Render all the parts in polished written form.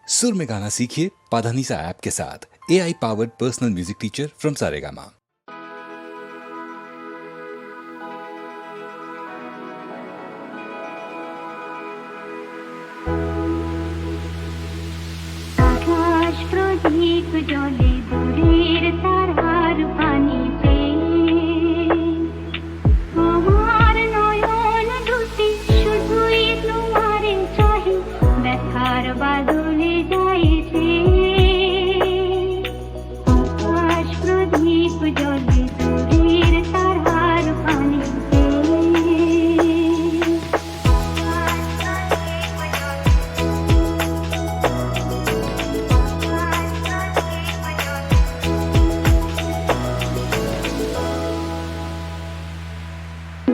सुर में गाना सीखिए पाधानीसा ऐप के साथ। AI powered personal music teacher from Saregama. আকাশ প্রদীপ জ্বলে দূরের তারার পানিতে, আমার নয়ন দুটি শুধুই তোমারে চাহি, ব্যথার বাদলে যাইছে। আকাশ প্রদীপ জ্বলে দূরের তারার পানিতে।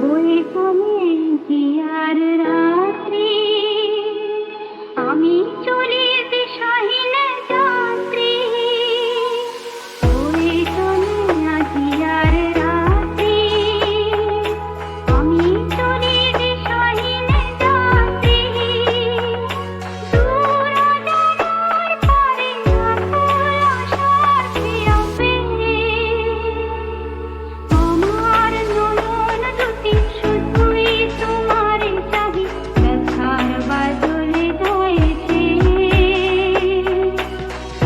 বই কমে কি আর রাত্রি, আমি চলি দিশাহীন যাত্রী। বই কমে কি আর রাত্রি, আমি চলি দিশাহীন যাত্রী। দূর অজানার পারে আকুল আশার ফিরাবে, আমার নয়ন দুটি শুধুই তোমারে চাহি, ব্যথার বাদলে যাইছে।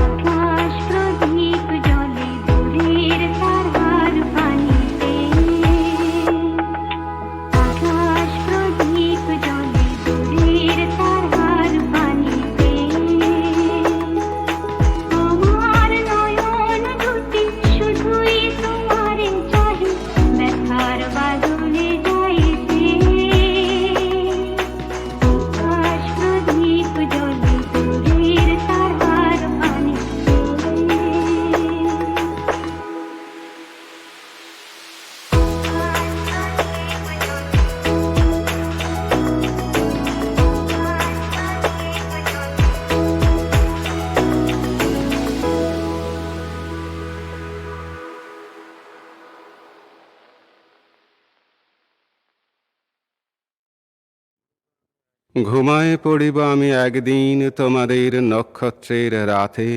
আকাশ প্রদীপ জ্বলে দূরের তারার পানিতে। আকাশ প্রদীপ জ্বলে দূরের তারার পানিতে। আমার নয়ন দুটি শুধুই তোমারে চাহি, ব্যথার বাদলে যাইছে। আকাশ প্রদীপ জ্বলে দূরের তারার পানিতে। ঘুমায় পড়িব আমি একদিন তোমাদের নক্ষত্রের রাতে,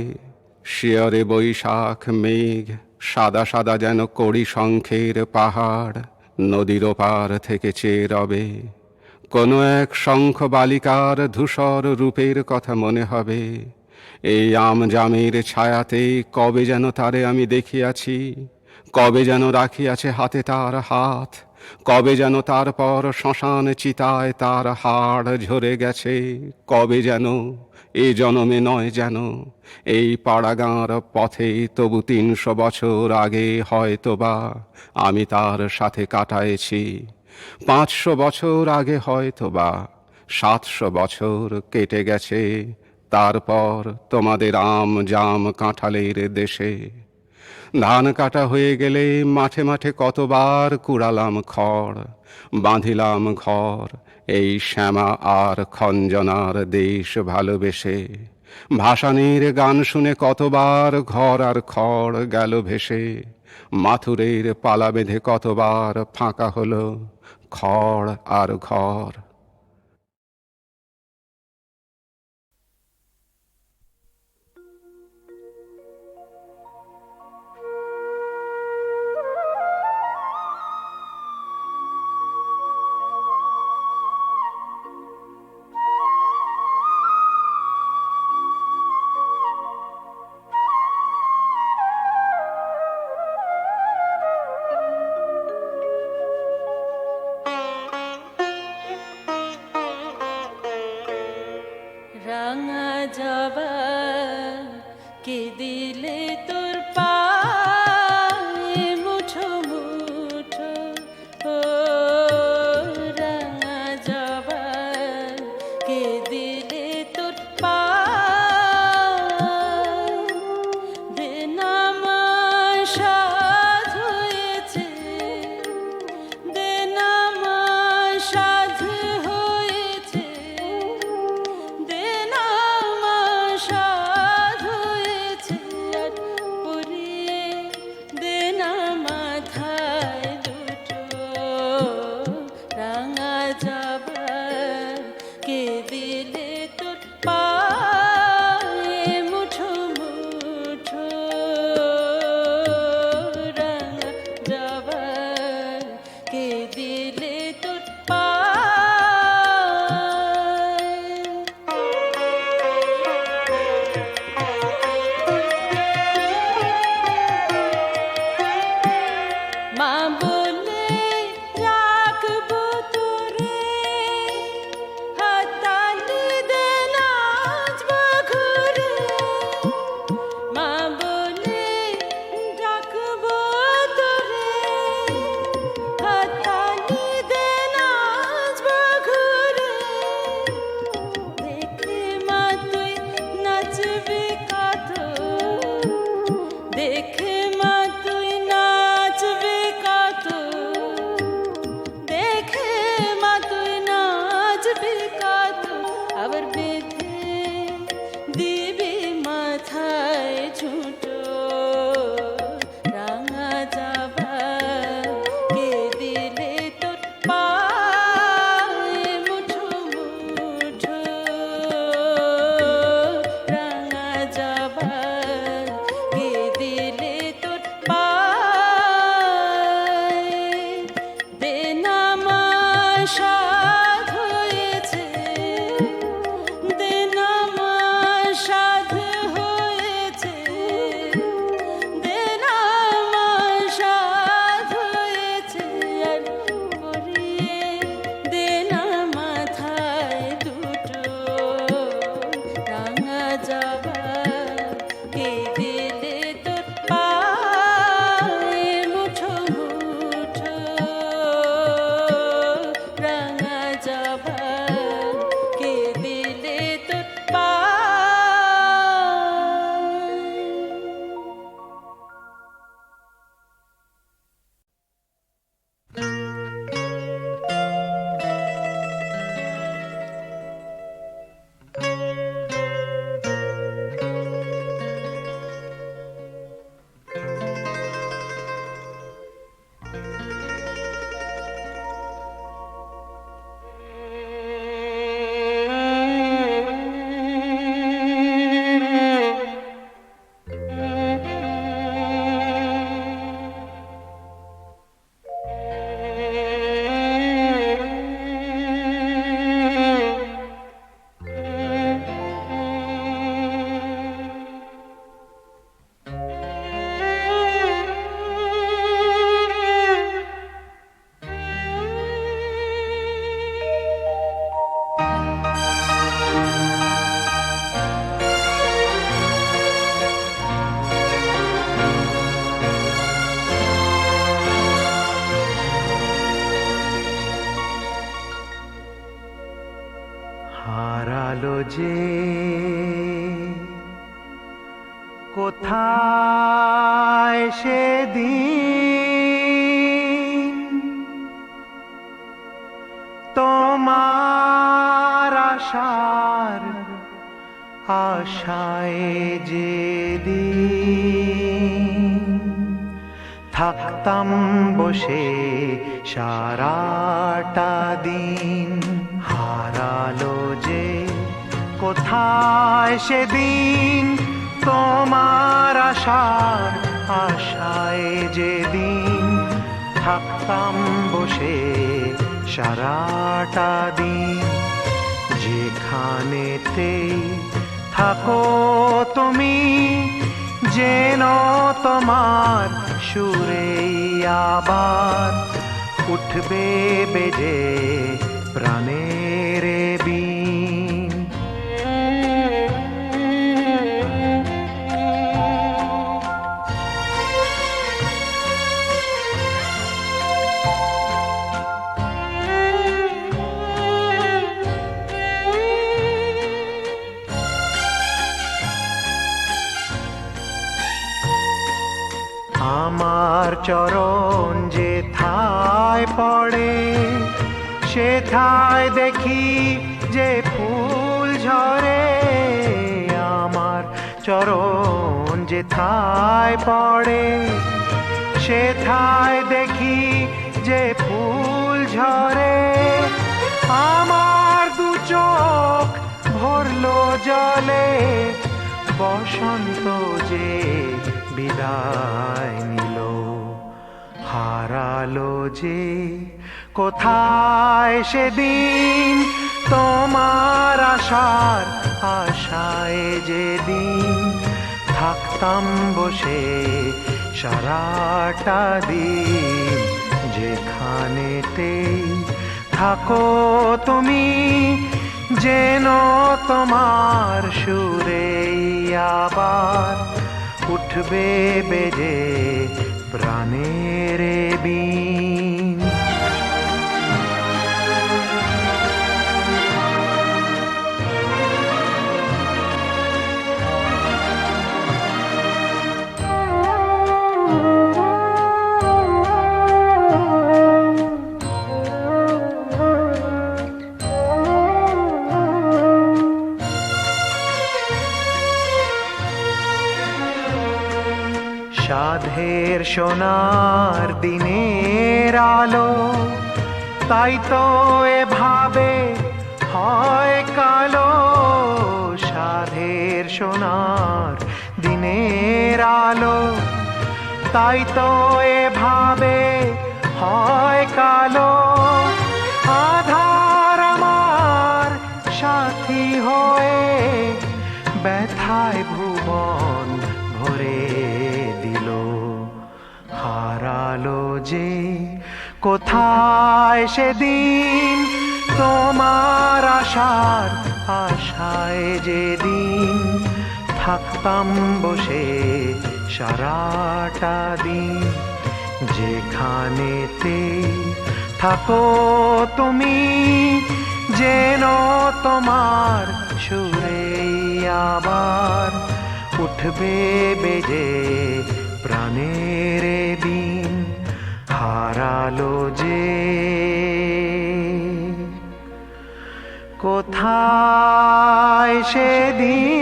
শিয়রে বৈশাখ মেঘ সাদা সাদা যেন কড়ি শঙ্খের পাহাড় নদীর পার থেকে চেয়ে রবে। কোনো এক শঙ্খ বালিকার ধূসর রূপের কথা মনে হবে। এই আম জামের ছায়াতে কবে যেন তারে আমি দেখিয়াছি, কবে যেন রাখিয়াছে হাতে তার হাত, কবে যেন তারপর শ্মশান চিতায় তার হাড় ঝরে গেছে, কবে যেন এ জনমে নয় যেন এই পাড়াগাঁর পথে, তবু ৩০০ বছর আগে হয়তোবা আমি তার সাথে কাটায়েছি। ৫০০ বছর আগে হয়তোবা ৭০০ বছর কেটে গেছে, তারপর তোমাদের আম জাম কাঁঠালের দেশে। ধান কাটা হয়ে গেলে মাঠে মাঠে কতবার কুড়ালাম খড়, বাঁধিলাম ঘর এই শ্যামা আর খঞ্জনার দেশ ভালোবেসে। ভাসানির গান শুনে কতবার ঘর আর খড় গেল ভেসে, মাথুরের পালা বেঁধে কতবার ফাঁকা হলো খড় আর ঘর। রাঙা জবা কে দিলে তোর পায়ে মুঠো মুঠো, ও রাঙা জবা কে দিলে তোর পায়ে, দিন আমার সাধ হয়েছে, দিন আমার সাধ হয়েছে, দিন আমার সাধ হয়েছে। আর জবা কে দিলে তোর পায়ে মুঠো মুঠো রাঙা জবা কে দিলে তোর পায়ে। হারালো যে কোথায় সেদিন তোমার আশার আশায় যেদিন থাকতাম বসে সারাটা দিন। হারালো যে কোথায় সেদিন তোমার আশার আশায় যেদিন থাকতাম বসে সারাটা দিন। যেখানেতেই থাকো তুমি যেন তোমার সুরেই আবার উঠবে বেজে প্রাণের বীণ। আমার চরণ যে থায় পড়ে সেথায় দেখি যে ফুল ঝরে। আমার চরণ যে থায় পড়ে সেথায় দেখি যে ফুল ঝরে। আমার দু চোখ ভরলো জলে বসন্ত যে বিদায় নিল। হারালো যে কোথায় সেদিন তোমার আশার আশায় যেদিন থাকতাম বসে সারাটা দিন। যেখানেতেই থাকো তুমি যেন তোমার সুরেই আবার উঠবে বেজে প্রাণের বীণ। সাধের সোনার দিনের আলো তাই তো এভাবে হয় কালো। সাধের সোনার দিনের আলো তাই তো এভাবে হয় কালো। আধার আমার সাথী হয়ে ব্যথায় ভুবন ভরে দিল। হারালো যে কোথায় সেদিন তোমার আশার আশায় যেদিন থাকতাম বসে সারাটা দিন। যেখানেতে থাকো তুমি, যেন তোমার সুরেই আবার উঠবে বেজে প্রাণের বিন। হারালো যে কোথায় সেদিন।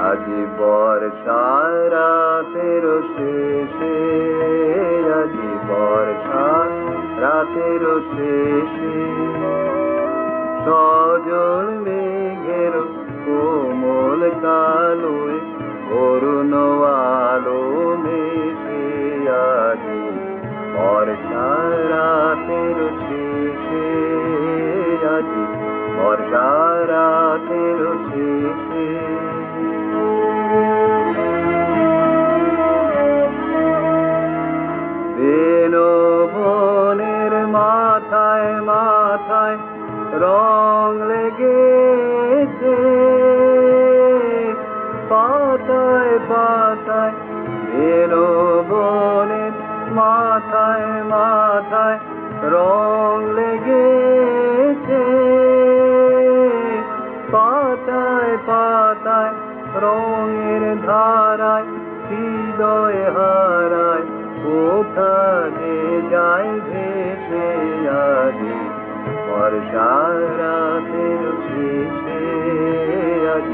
আজ বর্ষা রাতের শেষে, আজ বর্ষা রাতের শেষে, সজল মেঘের কোমল কালোয় অরুণ আলো মেশে। আজ বর্ষা রাতের শেষে, আজ বর্ষা রাতের শেষে। বনের মাথায় মাথায় রং লেগেছে, পাতায় পাতায় বনের মাথায় মাথায় রং লেগেছে, পাতায় পাতায় রঙের ধারায় হৃদয় হারায় কোথায় যায় ভেসে। আজ বর্ষা রাতের শেষে, আজ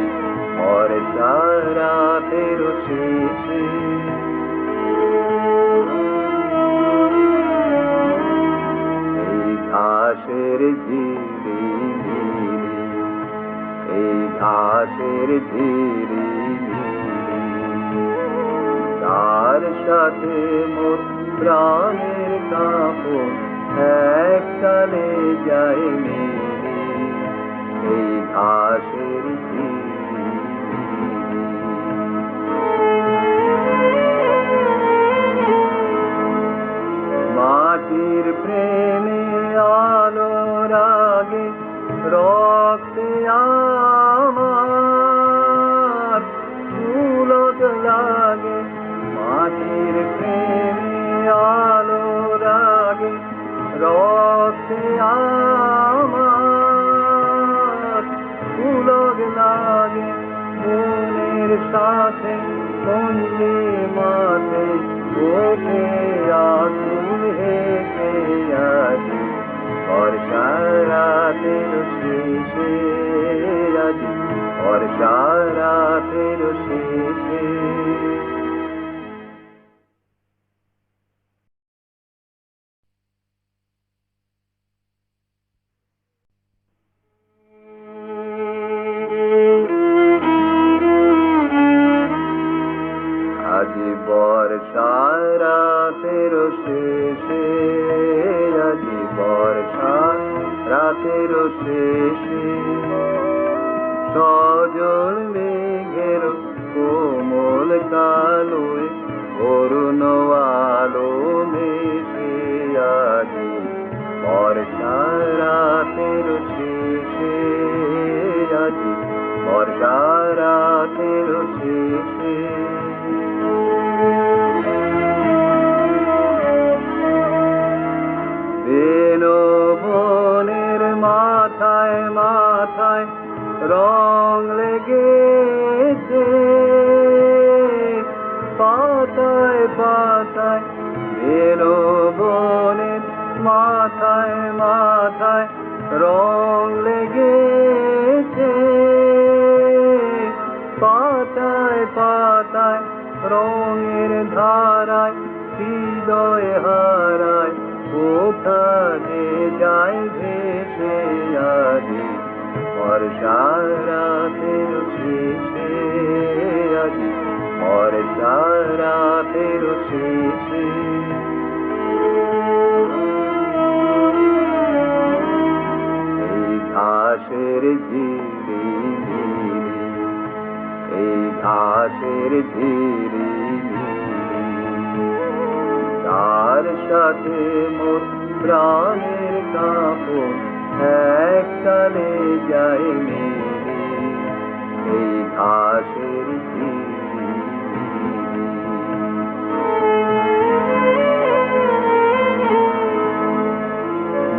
বর্ষা রাতের শেষে। এই ঘাসের ঝিরিমিরি, এই ঘাসের ঝিরিমিরি, তার সাথে মোর প্রাণের কাপড় একসাথে যায় মিলে। এই ঘাসের মাটির প্রেমে আলো রাগে রক্তে আমার ফুলত লাগে। মাটির প্রেমে আলো রাগে রক্তে আমার ফুলত লাগে। মনের সাথে মন্দি মাঠে ওঠে আকুল হেসে। আজ বর্ষা রাতের শেষে, আজ বর্ষা রাতের শেষে। আজ বর্ষা রাতের শেষে, আজ বর্ষা রাতের শেষে, সজল মেঘের কোমল কালোয় অরুণ আলো মেশে। আজ বর্ষা রাতের শেষে, আজ বর্ষা রাতের শেষে। বনের মাথায় মাথায় রং লেগেছে, পাতায় পাতায় বনের মাথায় মাথায় রং লেগেছে, পাতায় পাতায় রঙের ধারায় হৃদয় হারায় কোথায় যায় ভেসে। আজ বর্ষা রাতের শেষে, আজ বর্ষা রাতের শেষে। এই ঘাসের ঝিরিমিরি, এই ঘাসের ঝিরিমিরি, সাথে মোর প্রাণের কাপড় এককালে যায় মেলে এই ঘাসের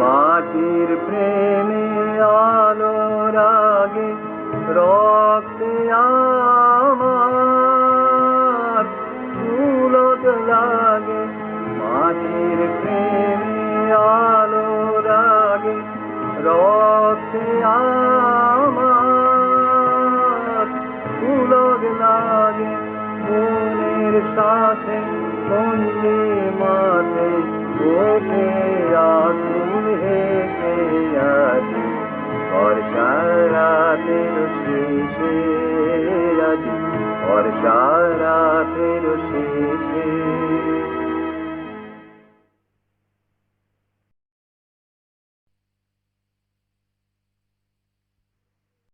মাটির প্রেমে আলো রাগে রক্তে আমার ফুলত লাগে মাটির প্রেমে আলো রাগে রক্তে আমার ফুলত লাগে মনের সাথে মঞ্জে মাঠে ওঠে আগুন হেসে আজি বর্ষা রাতের শেষে আজি বর্ষা রাতের শেষে